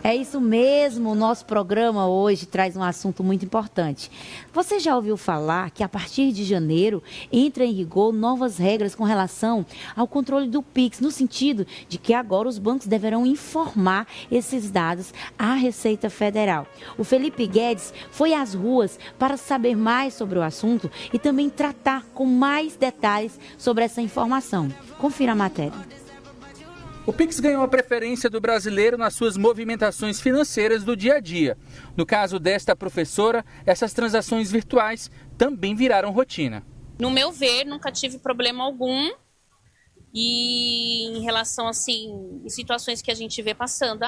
É isso mesmo, o nosso programa hoje traz um assunto muito importante. Você já ouviu falar que a partir de janeiro entra em vigor novas regras com relação ao controle do Pix, no sentido de que agora os bancos deverão informar esses dados à Receita Federal. O Felipe Guedes foi às ruas para saber mais sobre o assunto e também tratar com mais detalhes sobre essa informação. Confira a matéria. O Pix ganhou a preferência do brasileiro nas suas movimentações financeiras do dia a dia. No caso desta professora, essas transações virtuais também viraram rotina. No meu ver, nunca tive problema algum. E em relação, assim, em situações que a gente vê passando,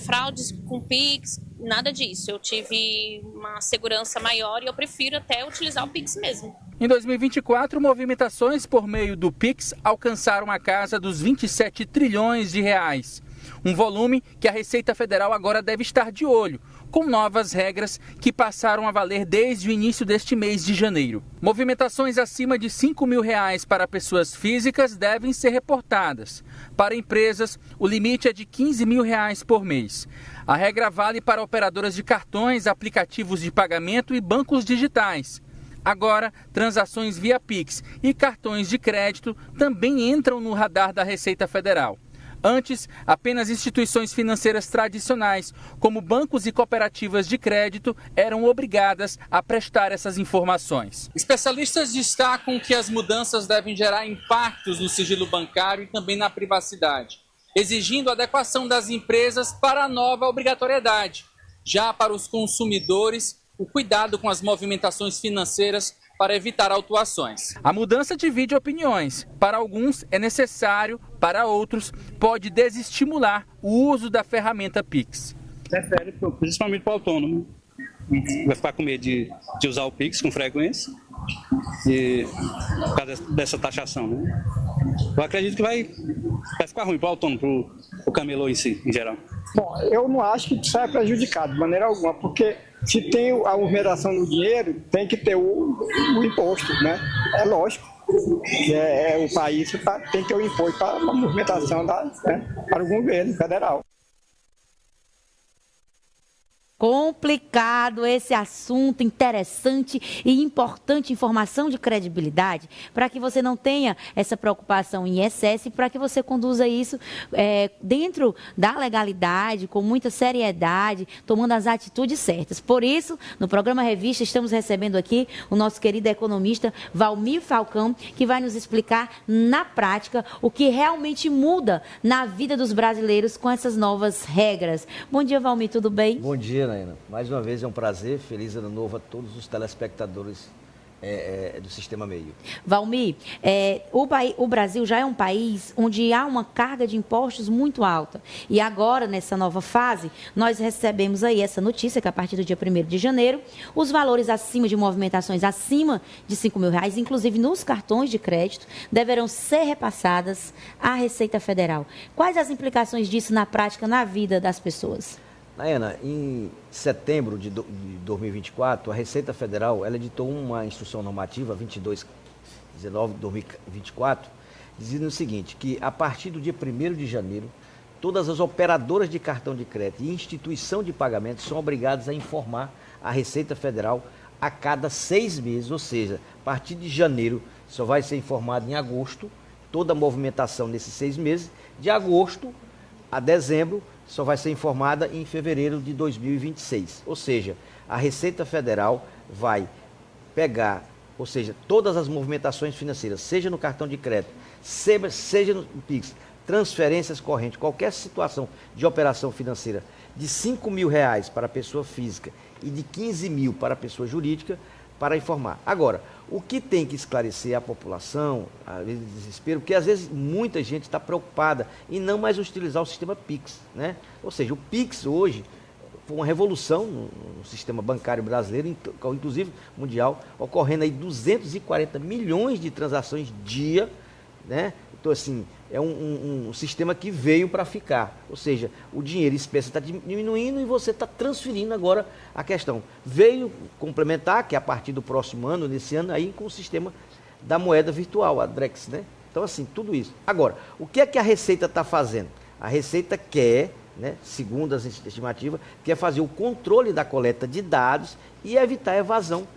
fraudes com Pix, nada disso. Eu tive uma segurança maior e eu prefiro até utilizar o Pix mesmo. Em 2024, movimentações por meio do Pix alcançaram a casa dos 27 trilhões de reais. Um volume que a Receita Federal agora deve estar de olho, com novas regras que passaram a valer desde o início deste mês de janeiro. Movimentações acima de R$5 mil para pessoas físicas devem ser reportadas. Para empresas, o limite é de R$15 mil por mês. A regra vale para operadoras de cartões, aplicativos de pagamento e bancos digitais. Agora, transações via Pix e cartões de crédito também entram no radar da Receita Federal. Antes, apenas instituições financeiras tradicionais, como bancos e cooperativas de crédito, eram obrigadas a prestar essas informações. Especialistas destacam que as mudanças devem gerar impactos no sigilo bancário e também na privacidade, exigindo a adequação das empresas para a nova obrigatoriedade. Já para os consumidores, o cuidado com as movimentações financeiras para evitar autuações. A mudança divide opiniões. Para alguns é necessário, para outros pode desestimular o uso da ferramenta Pix. Prefere, principalmente para o autônomo. Vai ficar com medo de usar o Pix com frequência e por causa dessa taxação, né? Eu acredito que vai ficar ruim para o autônomo, para o camelô em si, em geral. Bom, eu não acho que isso é prejudicado de maneira alguma, porque se tem a movimentação do dinheiro, tem que ter o imposto, né? É lógico. O país tem que ter o imposto para a movimentação para o governo federal. Complicado esse assunto, interessante e importante, informação de credibilidade, para que você não tenha essa preocupação em excesso e para que você conduza isso dentro da legalidade, com muita seriedade, tomando as atitudes certas. Por isso, no programa Revista, estamos recebendo aqui o nosso querido economista Valmir Falcão, que vai nos explicar na prática o que realmente muda na vida dos brasileiros com essas novas regras. Bom dia, Valmir, tudo bem? Bom dia, Naina. Mais uma vez é um prazer, feliz ano novo a todos os telespectadores do Sistema Meio. Valmir, o Brasil já é um país onde há uma carga de impostos muito alta. E agora, nessa nova fase, nós recebemos aí essa notícia que a partir do dia 1º de janeiro, os valores acima de movimentações acima de R$5 mil, inclusive nos cartões de crédito, deverão ser repassadas à Receita Federal. Quais as implicações disso na prática, na vida das pessoas? Naina, em setembro de 2024, a Receita Federal ela editou uma instrução normativa 2219/2024, dizendo o seguinte, que a partir do dia 1º de janeiro, todas as operadoras de cartão de crédito e instituição de pagamento são obrigadas a informar a Receita Federal a cada 6 meses, ou seja, a partir de janeiro só vai ser informado em agosto, toda a movimentação nesses 6 meses, de agosto a dezembro, só vai ser informada em fevereiro de 2026. Ou seja, a Receita Federal vai pegar, ou seja, todas as movimentações financeiras, seja no cartão de crédito, seja no Pix, transferências correntes, qualquer situação de operação financeira de R$5 mil para a pessoa física e de 15 mil para a pessoa jurídica, para informar. Agora, o que tem que esclarecer a população, às vezes desespero, porque às vezes muita gente está preocupada em não mais utilizar o sistema Pix, né? Ou seja, o Pix hoje foi uma revolução no sistema bancário brasileiro, inclusive mundial, ocorrendo aí 240 milhões de transações dia, né? Então, assim, é um sistema que veio para ficar. Ou seja, o dinheiro em espécie está diminuindo e você está transferindo agora a questão. Veio complementar, que a partir do próximo ano, nesse ano, aí com o sistema da moeda virtual, a Drex, né? Então, assim, tudo isso. Agora, o que é que a Receita está fazendo? A Receita quer né, segundo as estimativas, que é fazer o controle da coleta de dados e evitar evasão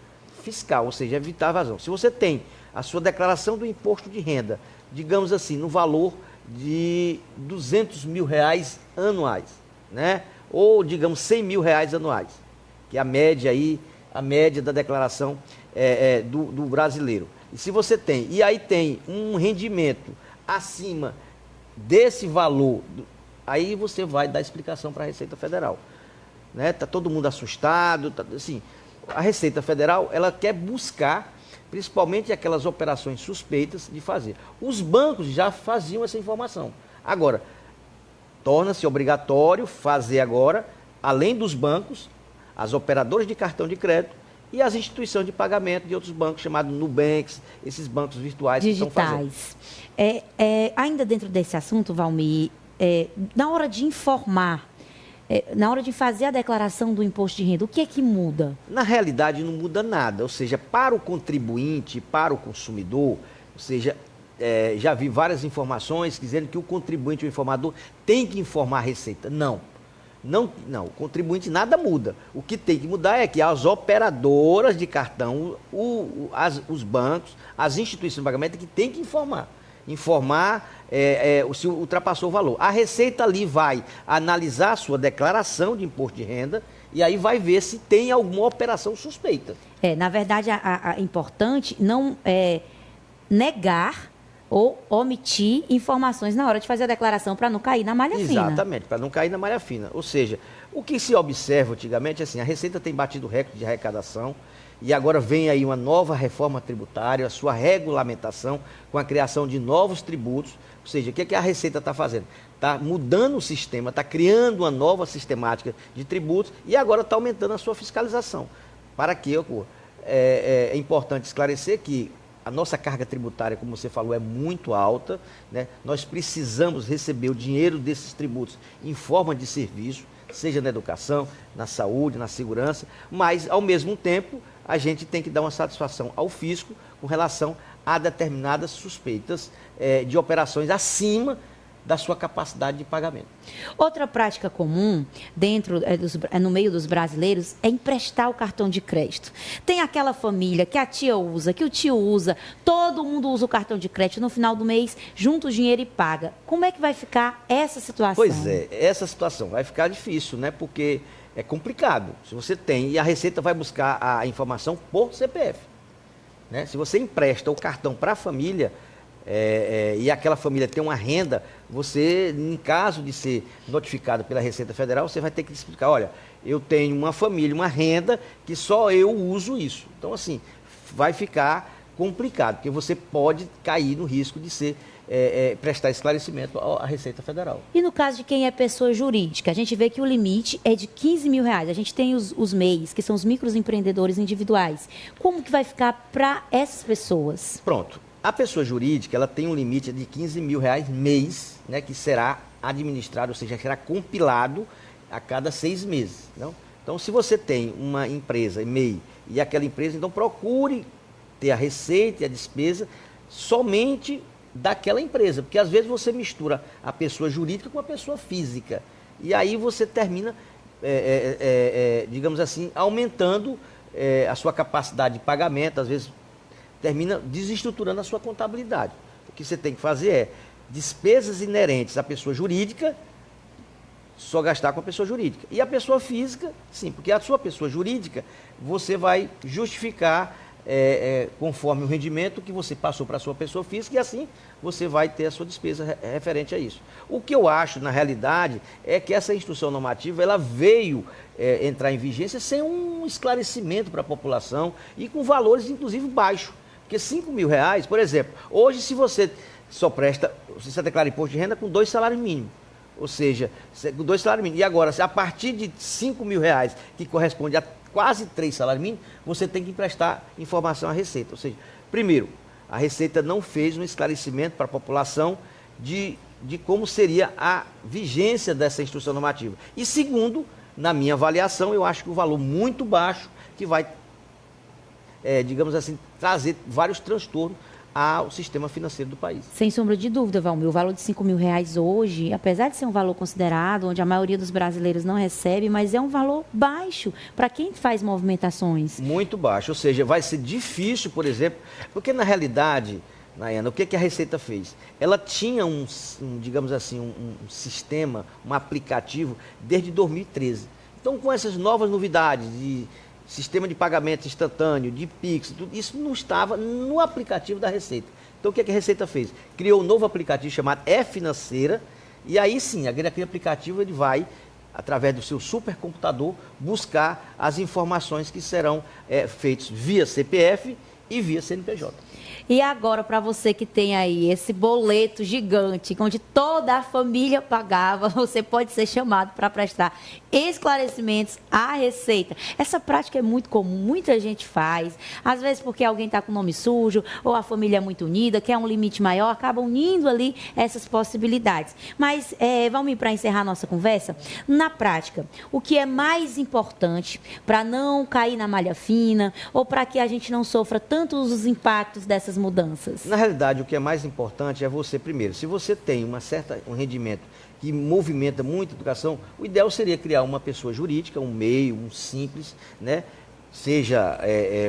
fiscal, ou seja, evitar a evasão. Se você tem a sua declaração do imposto de renda, digamos assim, no valor de R$200 mil anuais, né, ou digamos R$100 mil anuais, que é a média aí, a média da declaração do brasileiro. E se você tem, e aí tem um rendimento acima desse valor, aí você vai dar explicação para a Receita Federal. Né? Tá todo mundo assustado, assim, a Receita Federal, ela quer buscar principalmente aquelas operações suspeitas de fazer. Os bancos já faziam essa informação. Agora, torna-se obrigatório fazer agora, além dos bancos, as operadoras de cartão de crédito e as instituições de pagamento de outros bancos, chamados Nubanks, esses bancos virtuais digitais. Que estão fazendo. Ainda dentro desse assunto, Valmir, na hora de informar, na hora de fazer a declaração do imposto de renda, o que é que muda? Na realidade, não muda nada. Ou seja, para o contribuinte, para o consumidor, ou seja, já vi várias informações dizendo que o contribuinte, o informador, tem que informar a Receita. Não, o contribuinte nada muda. O que tem que mudar é que as operadoras de cartão, os bancos, as instituições de pagamento que tem que informar se ultrapassou o valor. A Receita ali vai analisar a sua declaração de imposto de renda e aí vai ver se tem alguma operação suspeita. Na verdade, é importante não negar ou omitir informações na hora de fazer a declaração para não cair na malha fina. Exatamente, para não cair na malha fina. Ou seja, o que se observa antigamente é assim, a Receita tem batido recorde de arrecadação e agora vem aí uma nova reforma tributária, a sua regulamentação com a criação de novos tributos. Ou seja, o que a Receita está fazendo? Está mudando o sistema, está criando uma nova sistemática de tributos e agora está aumentando a sua fiscalização. Para que ocorra? É importante esclarecer que a nossa carga tributária, como você falou, é muito alta, né? Nós precisamos receber o dinheiro desses tributos em forma de serviço, seja na educação, na saúde, na segurança, mas, ao mesmo tempo, a gente tem que dar uma satisfação ao fisco com relação a determinadas suspeitas de operações acima da sua capacidade de pagamento. Outra prática comum no meio dos brasileiros é emprestar o cartão de crédito. Tem aquela família que a tia usa, que o tio usa, todo mundo usa o cartão de crédito, no final do mês junta o dinheiro e paga. Como é que vai ficar essa situação? Pois essa situação vai ficar difícil, né? Porque é complicado. Se você tem, e a Receita vai buscar a informação por CPF. Né? Se você empresta o cartão para a família, e aquela família tem uma renda, você, em caso de ser notificado pela Receita Federal, você vai ter que explicar, olha, eu tenho uma família, uma renda, que só eu uso isso. Então, assim, vai ficar complicado, porque você pode cair no risco de prestar esclarecimento à Receita Federal. E no caso de quem é pessoa jurídica, a gente vê que o limite é de R$15 mil. A gente tem os MEIs, que são os microempreendedores individuais. Como que vai ficar para essas pessoas? Pronto. A pessoa jurídica, ela tem um limite de R$15 mil mês, né, que será administrado, ou seja, será compilado a cada 6 meses. Não? Então, se você tem uma empresa, MEI, e aquela empresa, então procure ter a receita e a despesa somente daquela empresa, porque às vezes você mistura a pessoa jurídica com a pessoa física. E aí você termina, digamos assim, aumentando a sua capacidade de pagamento, às vezes termina desestruturando a sua contabilidade. O que você tem que fazer é despesas inerentes à pessoa jurídica, só gastar com a pessoa jurídica. E a pessoa física, sim, porque a sua pessoa jurídica, você vai justificar conforme o rendimento que você passou para a sua pessoa física e assim você vai ter a sua despesa referente a isso. O que eu acho, na realidade, é que essa instrução normativa ela veio entrar em vigência sem um esclarecimento para a população e com valores, inclusive, baixos. Porque R$5 mil, por exemplo, hoje se você você declara imposto de renda com 2 salários mínimos. Ou seja, com 2 salários mínimos. E agora, a partir de R$5 mil, que corresponde a quase 3 salários mínimos, você tem que emprestar informação à Receita. Ou seja, primeiro, a Receita não fez um esclarecimento para a população de como seria a vigência dessa instrução normativa. E segundo, na minha avaliação, eu acho que o valor muito baixo, que vai, digamos assim, trazer vários transtornos ao sistema financeiro do país. Sem sombra de dúvida, Valmir, o valor de R$5.000 hoje, apesar de ser um valor considerado, onde a maioria dos brasileiros não recebe, mas é um valor baixo para quem faz movimentações. Muito baixo, ou seja, vai ser difícil, por exemplo, porque na realidade, Nayana, o que a Receita fez? Ela tinha digamos assim, um sistema, um aplicativo desde 2013. Então, com essas novas novidades de sistema de pagamento instantâneo, de Pix, tudo isso não estava no aplicativo da Receita. Então, o que a Receita fez? Criou um novo aplicativo chamado E-Financeira, e aí sim, aquele aplicativo ele vai, através do seu supercomputador, buscar as informações que serão feitas via CPF e via CNPJ. E agora, para você que tem aí esse boleto gigante, onde toda a família pagava, você pode ser chamado para prestar esclarecimentos à Receita. Essa prática é muito comum, muita gente faz. Às vezes porque alguém está com o nome sujo, ou a família é muito unida, quer um limite maior, acaba unindo ali essas possibilidades. Mas, Valmir, para encerrar a nossa conversa, na prática, o que é mais importante para não cair na malha fina, ou para que a gente não sofra tantos os impactos dessas mudanças? Na realidade, o que é mais importante é você, primeiro, se você tem um rendimento que movimenta muito a educação, o ideal seria criar uma pessoa jurídica, um meio, um simples, né? Seja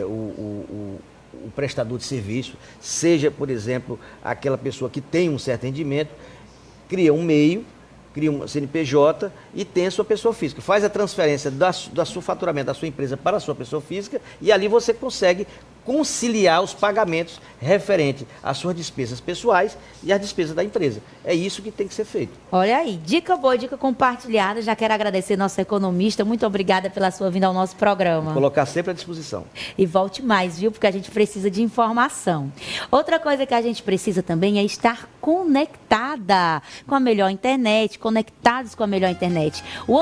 o prestador de serviço, seja, por exemplo, aquela pessoa que tem um certo rendimento, cria um meio, cria um CNPJ e tem a sua pessoa física. Faz a transferência do seu faturamento da sua empresa para a sua pessoa física e ali você consegue conciliar os pagamentos referente às suas despesas pessoais e às despesas da empresa. É isso que tem que ser feito. Olha aí, dica boa, dica compartilhada. Já quero agradecer nosso economista. Muito obrigada pela sua vinda ao nosso programa. Vou colocar sempre à disposição. E volte mais, viu? Porque a gente precisa de informação. Outra coisa que a gente precisa também é estar conectada com a melhor internet, conectados com a melhor internet. O